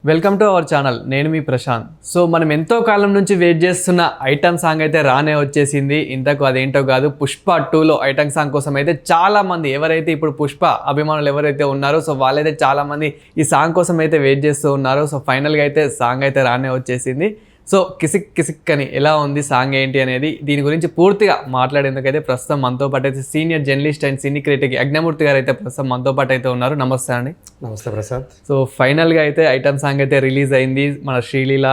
Welcome to our channel. నేను మీ Prashanth. So మనం ఎంతో కాలం నుంచి వెయిట్ చేస్తున్న ఐటమ్ సాంగ్ అయితే రానే వచ్చేసింది. ఇంతకు అదేంటో కాదు, పుష్ప 2లో ఐటమ్ సాంగ్ కోసం అయితే చాలా మంది ఎవరైతే ఇప్పుడు పుష్ప అభిమానులు ఎవరైతే ఉన్నారో సో వాళ్ళైతే చాలా మంది ఈ సాంగ్ కోసం అయితే వెయిట్ చేస్తూ ఉన్నారు. సో ఫైనల్గా అయితే సాంగ్ అయితే రానే వచ్చేసింది. సో కిసిక్ కిసిక్ అని ఎలా ఉంది సాంగ్ ఏంటి అనేది దీని గురించి పూర్తిగా మాట్లాడేందుకైతే ప్రస్తుతం మనతో పాటు అయితే senior journalist and cine critic Yagnamurthy గారు అయితే ప్రస్తుతం మనతో పాటు అయితే ఉన్నారు. నమస్తే అండి. నమస్తే ప్రశాంత్. సో ఫైనల్గా అయితే ఐటమ్ సాంగ్ అయితే రిలీజ్ అయింది. మన శ్రీలీల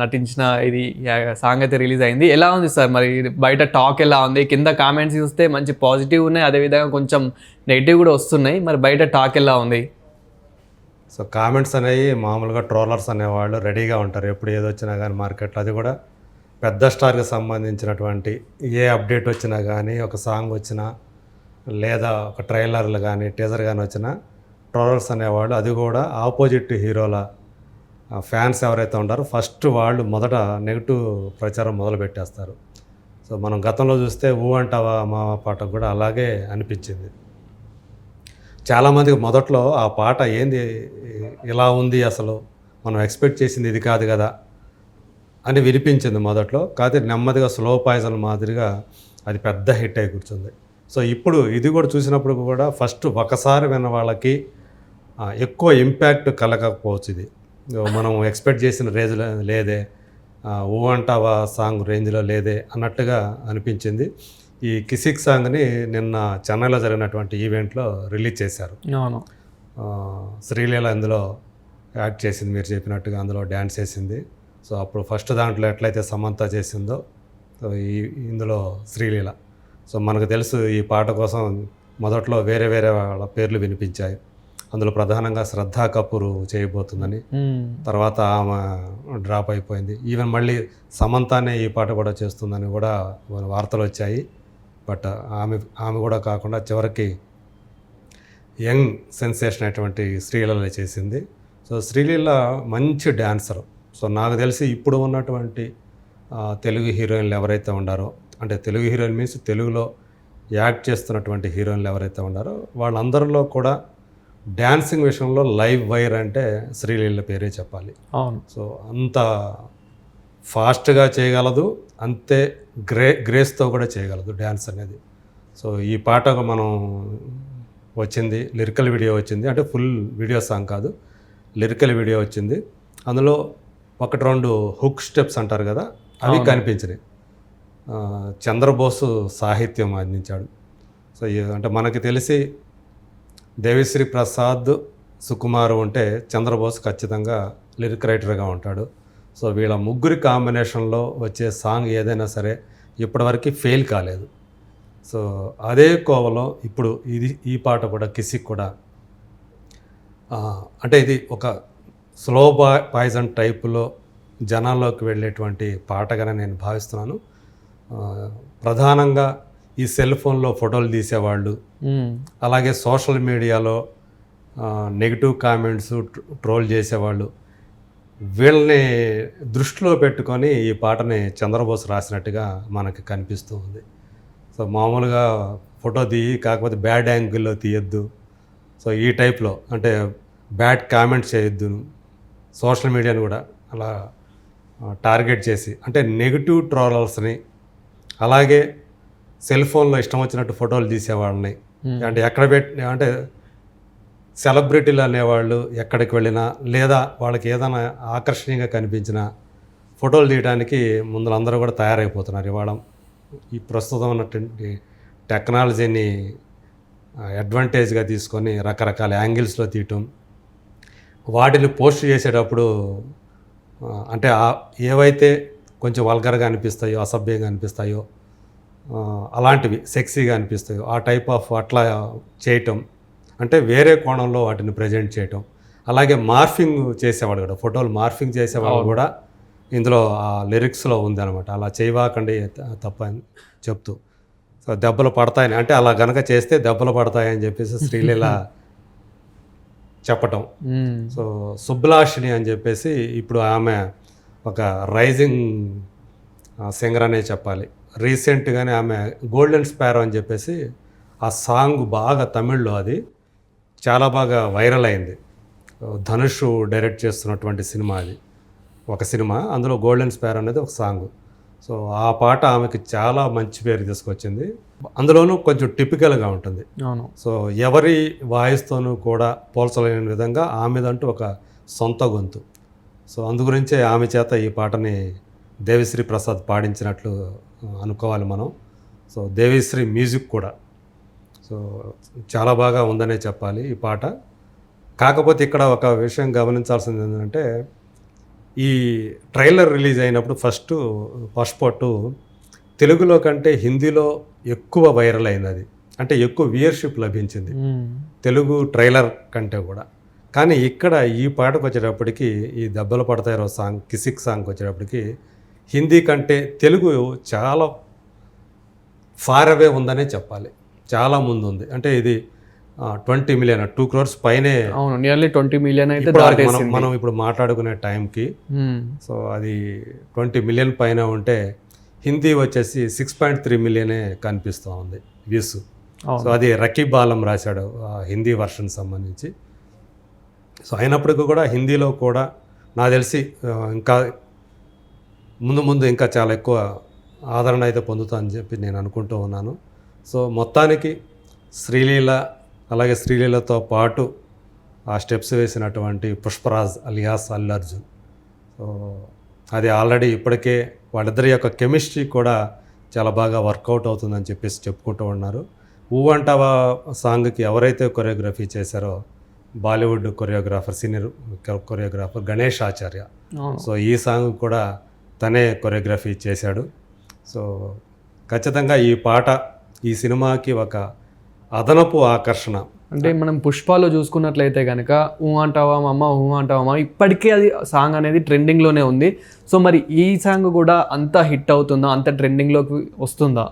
నటించిన ఇది సాంగ్ అయితే రిలీజ్ అయింది. ఎలా ఉంది సార్ మరి బయట టాక్ ఎలా ఉంది? కింద కామెంట్స్ చూస్తే మంచి పాజిటివ్ ఉన్నాయి, అదేవిధంగా కొంచెం నెగిటివ్ కూడా వస్తున్నాయి. మరి బయట టాక్ ఎలా ఉంది? సో కామెంట్స్ అనేవి మామూలుగా ట్రోలర్స్ అనేవాళ్ళు రెడీగా ఉంటారు ఎప్పుడు ఏది వచ్చినా కానీ మార్కెట్లో. అది కూడా పెద్ద స్టార్కి సంబంధించినటువంటి ఏ అప్డేట్ వచ్చినా కానీ, ఒక సాంగ్ వచ్చినా లేదా ఒక ట్రైలర్లు కానీ టీజర్ కానీ వచ్చినా ట్రోలర్స్ అనేవాళ్ళు, అది కూడా ఆపోజిట్ హీరోల ఫ్యాన్స్ ఎవరైతే ఉంటారో ఫస్ట్ వాళ్ళు మొదట నెగిటివ్ ప్రచారం మొదలు పెట్టేస్తారు. సో మనం గతంలో చూస్తే ఊ అంటావా మా పాట కూడా అలాగే అనిపించింది. చాలామందికి మొదట్లో ఆ పాట ఏంది ఇలా ఉంది, అసలు మనం ఎక్స్పెక్ట్ చేసింది ఇది కాదు కదా అని వినిపించింది మొదట్లో. కాకపోతే నెమ్మదిగా స్లో పాయిజన్ మాదిరిగా అది పెద్ద హిట్ అయి కూర్చుంది. సో ఇప్పుడు ఇది కూడా చూసినప్పుడు కూడా ఫస్ట్ ఒకసారి విన్న వాళ్ళకి ఎక్కువ ఇంపాక్ట్ కలగకపోవచ్చు. ఇది మనం ఎక్స్పెక్ట్ చేసిన రేంజ్లో లేదే, ఊ అంటావా సాంగ్ రేంజ్లో లేదే అన్నట్టుగా అనిపించింది. ఈ కిసిక్ సాంగ్ని నిన్న చెన్నైలో జరిగినటువంటి ఈవెంట్లో రిలీజ్ చేశారు. శ్రీలీల అందులో యాక్ట్ చేసింది, మీరు చెప్పినట్టుగా అందులో డ్యాన్స్ చేసింది. సో అప్పుడు ఫస్ట్ దాంట్లో ఎట్లయితే సమంత చేసిందో సో ఇందులో శ్రీలీల. సో మనకు తెలుసు ఈ పాట కోసం మొదట్లో వేరే వేరే వాళ్ళ పేర్లు వినిపించాయి. అందులో ప్రధానంగా శ్రద్ధా కపూర్ చేయబోతుందని, తర్వాత ఆమె డ్రాప్ అయిపోయింది. ఈవెన్ మళ్ళీ సమంతానే ఈ పాట కూడా చేస్తుందని కూడా వార్తలు వచ్చాయి. బట్ ఆమె కూడా కాకుండా చివరికి యంగ్ సెన్సేషన్ అటువంటి శ్రీలీల చేసింది. సో శ్రీలీల మంచి డ్యాన్సర్. సో నాకు తెలిసి ఇప్పుడు ఉన్నటువంటి తెలుగు హీరోయిన్లు ఎవరైతే ఉన్నారో, అంటే తెలుగు హీరోయిన్ మీన్స్ తెలుగులో యాక్ట్ చేస్తున్నటువంటి హీరోయిన్లు ఎవరైతే ఉన్నారో వాళ్ళందరిలో కూడా డ్యాన్సింగ్ విషయంలో లైవ్ వైర్ అంటే శ్రీలీల పేరే చెప్పాలి. సో అంత ఫాస్ట్గా చేయగలదు, అంతే గ్రేస్తో కూడా చేయగలదు డ్యాన్స్ అనేది. సో ఈ పాట మనం వచ్చింది, లిరికల్ వీడియో వచ్చింది, అంటే ఫుల్ వీడియో సాంగ్ కాదు, లిరికల్ వీడియో వచ్చింది. అందులో ఒకటి రెండు హుక్ స్టెప్స్ అంటారు కదా, అవి కనిపించినాయి. చంద్రబోసు సాహిత్యం అందించాడు. సో అంటే మనకి తెలిసి దేవిశ్రీ ప్రసాద్, సుకుమార్ ఉంటే చంద్రబోస్ ఖచ్చితంగా లిరిక్ రైటర్గా ఉంటాడు. సో వీళ్ళ ముగ్గురి కాంబినేషన్లో వచ్చే సాంగ్ ఏదైనా సరే ఇప్పటివరకు ఫెయిల్ కాలేదు. సో అదే కోవలో ఇప్పుడు ఈ పాట కూడా కిసిక్ కూడా అంటే ఇది ఒక స్లో పాయిజన్ టైపులో జనాల్లోకి వెళ్ళేటువంటి పాటగానే నేను భావిస్తున్నాను. ప్రధానంగా ఈ సెల్ ఫోన్లో ఫోటోలు తీసేవాళ్ళు, అలాగే సోషల్ మీడియాలో నెగిటివ్ కామెంట్స్ ట్రోల్ చేసేవాళ్ళు, వీళ్ళని దృష్టిలో పెట్టుకొని ఈ పాటని చంద్రబోస్ రాసినట్టుగా మనకి కనిపిస్తూ ఉంది. సో మామూలుగా ఫోటో తీయి, కాకపోతే బ్యాడ్ యాంగిల్లో తీయద్దు, సో ఈ టైప్లో అంటే బ్యాడ్ కామెంట్స్ చేయొద్దు, సోషల్ మీడియాని కూడా అలా టార్గెట్ చేసి అంటే నెగిటివ్ ట్రోలర్స్ని, అలాగే సెల్ ఫోన్లో ఇష్టం వచ్చినట్టు ఫోటోలు తీసేవాళ్ళని, అంటే ఎక్కడ అంటే సెలబ్రిటీలు అనేవాళ్ళు ఎక్కడికి వెళ్ళినా లేదా వాళ్ళకి ఏదైనా ఆకర్షణీయంగా కనిపించినా ఫోటోలు తీయడానికి ముందు అందరూ కూడా తయారైపోతున్నారు. ఇవాళ ఈ ప్రస్తుతం ఉన్నటువంటి టెక్నాలజీని అడ్వాంటేజ్గా తీసుకొని రకరకాల యాంగిల్స్లో తీయటం, వాటిని పోస్ట్ చేసేటప్పుడు అంటే ఏవైతే కొంచెం వల్గర్గా అనిపిస్తాయో, అసభ్యంగా అనిపిస్తాయో, అలాంటివి సెక్సీగా అనిపిస్తాయో ఆ టైప్ ఆఫ్ అట్లా చేయటం, అంటే వేరే కోణంలో వాటిని ప్రజెంట్ చేయటం. అలాగే మార్ఫింగ్ చేసేవాడు కూడా, ఫోటోలు మార్ఫింగ్ చేసేవాళ్ళు కూడా ఇందులో ఆ లిరిక్స్లో ఉందన్నమాట. అలా చేయవాకండి తప్ప అని చెప్తూ, సో దెబ్బలు పడతాయని, అంటే అలా గనక చేస్తే దెబ్బలు పడతాయని చెప్పేసి శ్రీలీల చెప్పటం. సో సుబ్బలాషిని అని చెప్పేసి ఇప్పుడు ఆమె ఒక రైజింగ్ సింగర్ అనే చెప్పాలి. రీసెంట్గానే ఆమె గోల్డెన్ స్పారో అని చెప్పేసి ఆ సాంగ్ బాగా తమిళ్లో అది చాలా బాగా వైరల్ అయింది. ధనుష్ డైరెక్ట్ చేస్తున్నటువంటి సినిమా అది, ఒక సినిమా. అందులో గోల్డెన్ స్పేర్ అనేది ఒక సాంగ్. సో ఆ పాట ఆమెకి చాలా మంచి పేరు తీసుకొచ్చింది. అందులోనూ కొంచెం టిపికల్గా ఉంటుంది. అవును. సో ఎవరి వాయిస్తోనూ కూడా పోల్చలేని విధంగా ఆమెదంటూ ఒక సొంత గొంతు. సో అందు గురించే ఆమె చేత ఈ పాటని దేవిశ్రీ ప్రసాద్ పాడించినట్లు అనుకోవాలి మనం. సో దేవిశ్రీ మ్యూజిక్ కూడా సో చాలా బాగా ఉందనే చెప్పాలి ఈ పాట. కాకపోతే ఇక్కడ ఒక విషయం గమనించాల్సింది ఏంటంటే, ఈ ట్రైలర్ రిలీజ్ అయినప్పుడు ఫస్ట్ పుష్ప 2 తెలుగులో కంటే హిందీలో ఎక్కువ వైరల్ అయింది. అది అంటే ఎక్కువ వ్యూయర్షిప్ లభించింది తెలుగు ట్రైలర్ కంటే కూడా. కానీ ఇక్కడ ఈ పాటకు వచ్చేటప్పటికి, ఈ దెబ్బలు పడతాయో సాంగ్, కిసిక్ సాంగ్కి వచ్చేటప్పటికి హిందీ కంటే తెలుగు చాలా ఫార్ అవే ఉందనే చెప్పాలి. చాలా ముందు ఉంది. అంటే ఇది 20 మిలియన్ 2 crores పైనే. అవును, నియర్లీ 20 మిలియన్ అయితే మనం ఇప్పుడు మాట్లాడుకునే టైంకి. సో అది 20 మిలియన్ పైన ఉంటే హిందీ వచ్చేసి 6.3 మిలియనే కనిపిస్తూ ఉంది వ్యూస్. సో అది రకీబ్ ఆలం రాశాడు హిందీ వర్షన్ సంబంధించి. సో అయినప్పటికీ కూడా హిందీలో కూడా నాకు తెలిసి ఇంకా ముందు ఇంకా చాలా ఎక్కువ ఆదరణ అయితే పొందుతా అని చెప్పి నేను అనుకుంటూ ఉన్నాను. సో మొత్తానికి శ్రీలీల, అలాగే శ్రీలీలతో పాటు ఆ స్టెప్స్ వేసినటువంటి పుష్పరాజ్ అలియాస్ అల్లు అర్జున్, సో అది ఆల్రెడీ ఇప్పటికే వాళ్ళిద్దరి యొక్క కెమిస్ట్రీ కూడా చాలా బాగా వర్కౌట్ అవుతుందని చెప్పేసి చెప్పుకుంటూ ఉన్నారు. ఊవంటావా సాంగ్కి ఎవరైతే కొరియోగ్రఫీ చేశారో Bollywood choreographer, senior choreographer Ganesh Acharya. So ఈ సాంగ్ కూడా తనే కొరియోగ్రఫీ చేశాడు. సో ఖచ్చితంగా ఈ పాట ఈ సినిమాకి ఒక అదనపు ఆకర్షణ. అంటే మనం పుష్పాలో చూసుకున్నట్లయితే కనుక ఊ అంటావా మమ్మ, ఊ అంటావా మమ్మ, ఇప్పటికే అది సాంగ్ అనేది ట్రెండింగ్లోనే ఉంది. సో మరి ఈ సాంగ్ కూడా అంత హిట్ అవుతుందా, అంత ట్రెండింగ్లోకి వస్తుందా?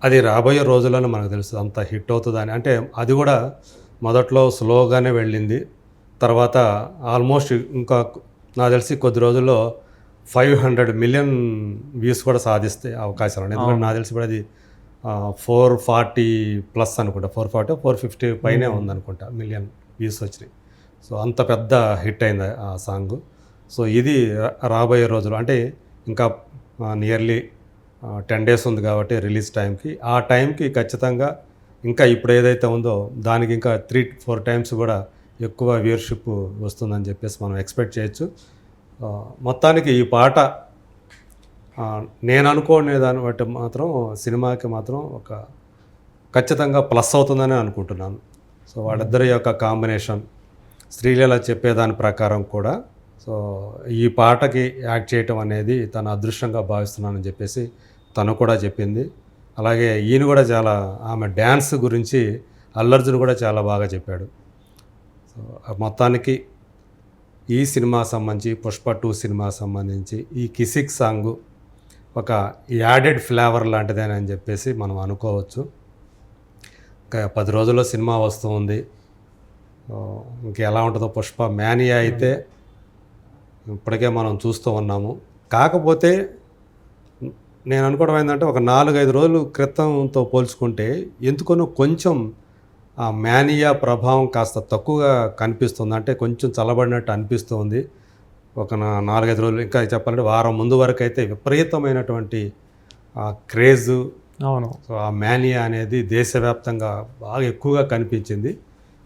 అది రాబోయే రోజుల్లోనే మనకు తెలుస్తుంది అంత హిట్ అవుతుందని. అంటే అది కూడా మొదట్లో స్లోగానే వెళ్ళింది, తర్వాత ఆల్మోస్ట్ ఇంకా నాకు తెలిసి కొద్ది రోజుల్లో 500 మిలియన్ వ్యూస్ కూడా సాధిస్తే అవకాశాలు ఉన్నాయి. ఎందుకంటే నాకు తెలిసి కూడా అది 440+ అనుకుంటా, 450 పైనే ఉందనుకుంటా మిలియన్ వ్యూస్ వచ్చినాయి. సో అంత పెద్ద హిట్ అయింది ఆ సాంగ్. సో ఇది రాబోయే రోజులు అంటే ఇంకా నియర్లీ 10 days ఉంది కాబట్టి రిలీజ్ టైంకి, ఆ టైంకి ఖచ్చితంగా ఇంకా ఇప్పుడు ఏదైతే ఉందో దానికి ఇంకా 3-4 times కూడా ఎక్కువ వ్యూయర్షిప్ వస్తుందని చెప్పేసి మనం ఎక్స్పెక్ట్ చేయొచ్చు. మొత్తానికి ఈ పాట నేను అనుకోనే దాన్ని బట్టి మాత్రం సినిమాకి మాత్రం ఒక ఖచ్చితంగా ప్లస్ అవుతుందని అనుకుంటున్నాను. సో వాళ్ళిద్దరి యొక్క కాంబినేషన్, శ్రీలీల చెప్పేదాని ప్రకారం కూడా సో ఈ పాటకి యాక్ట్ చేయటం అనేది తన అదృష్టంగా భావిస్తున్నానని చెప్పేసి తను కూడా చెప్పింది. అలాగే ఈయన కూడా చాలా, ఆమె డ్యాన్స్ గురించి అల్లు అర్జున్ కూడా చాలా బాగా చెప్పాడు. సో మొత్తానికి ఈ సినిమా సంబంధించి, పుష్ప 2 సినిమా సంబంధించి ఈ కిసిక్ సాంగ్ ఒక యాడెడ్ ఫ్లేవర్ లాంటిదేనని చెప్పేసి మనం అనుకోవచ్చు. ఇంకా 10 రోజుల్లో సినిమా వస్తూ ఉంది. ఇంకెలా ఉంటుందో పుష్ప మ్యానియా అయితే ఇప్పటికే మనం చూస్తూ ఉన్నాము. కాకపోతే నేను అనుకోవడం ఏంటంటే ఒక 4-5 రోజులు క్రితంతో పోల్చుకుంటే ఎందుకనో కొంచెం ఆ మ్యానియా ప్రభావం కాస్త తక్కువగా కనిపిస్తుంది. అంటే కొంచెం చల్లబడినట్టు అనిపిస్తుంది. ఒక 4-5 రోజులు, ఇంకా చెప్పాలంటే వారం ముందు వరకు అయితే విపరీతమైనటువంటి క్రేజు. అవును. సో ఆ మ్యానియా అనేది దేశవ్యాప్తంగా బాగా ఎక్కువగా కనిపించింది.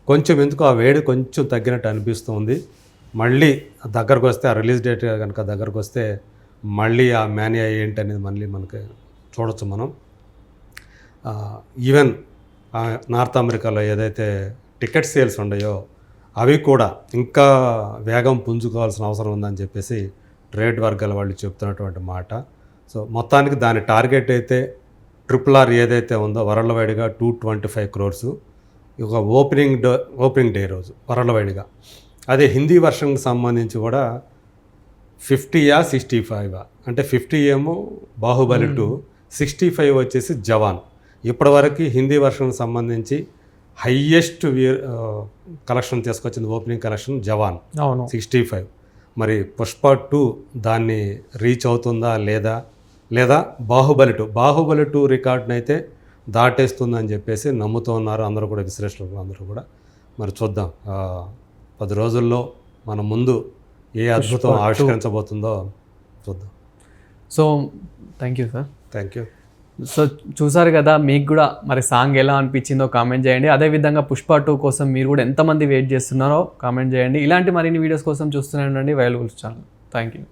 కొంచెం ఎందుకు ఆ వేడి కొంచెం తగ్గినట్టు అనిపిస్తుంది. మళ్ళీ దగ్గరకు వస్తే, ఆ రిలీజ్ డేట్ కనుక దగ్గరకు వస్తే మళ్ళీ ఆ మ్యానియా ఏంటి అనేది మళ్ళీ మనకి చూడొచ్చు మనం. ఈవెన్ నార్త్ అమెరికాలో ఏదైతే టికెట్ సేల్స్ ఉన్నాయో అవి కూడా ఇంకా వేగం పుంజుకోవాల్సిన అవసరం ఉందని చెప్పేసి ట్రేడ్ వర్గాల వాళ్ళు చెప్తున్నటువంటి మాట. సో మొత్తానికి దాని టార్గెట్ అయితే RRR ఏదైతే ఉందో వరల్డ్ వైడ్గా 225 crores ఒక ఓపెనింగ్ డే రోజు వరల్డ్ వైడ్గా. అదే హిందీ వర్షన్కి సంబంధించి కూడా 50 65 అంటే 50 ఏమో బాహుబలి 2, 65 వచ్చేసి జవాన్. ఇప్పటివరకు హిందీ వర్షన్కి సంబంధించి హయ్యెస్ట్ కలెక్షన్ తీసుకొచ్చింది, ఓపెనింగ్ కలెక్షన్ జవాన్ 65. మరి పుష్ప 2 దాన్ని రీచ్ అవుతుందా లేదా బాహుబలి 2 రికార్డ్ని అయితే దాటేస్తుందని చెప్పేసి నమ్ముతూ ఉన్నారు అందరూ కూడా, విశ్లేషకులు అందరూ కూడా. మరి చూద్దాం 10 రోజుల్లో మన ముందు ఏ అద్భుతం ఆవిష్కరించబోతుందో చూద్దాం. So thank you sir. Thank you. So చూసారు కదా, మీకు కూడా మరి సాంగ్ ఎలా అనిపించిందో కామెంట్ చేయండి. అదేవిధంగా పుష్ప 2 కోసం మీరు కూడా ఎంతమంది వెయిట్ చేస్తున్నారో కామెంట్ చేయండి. ఇలాంటి మరిన్ని వీడియోస్ కోసం చూస్తూనే ఉండండి wild wolf channel. Thank you.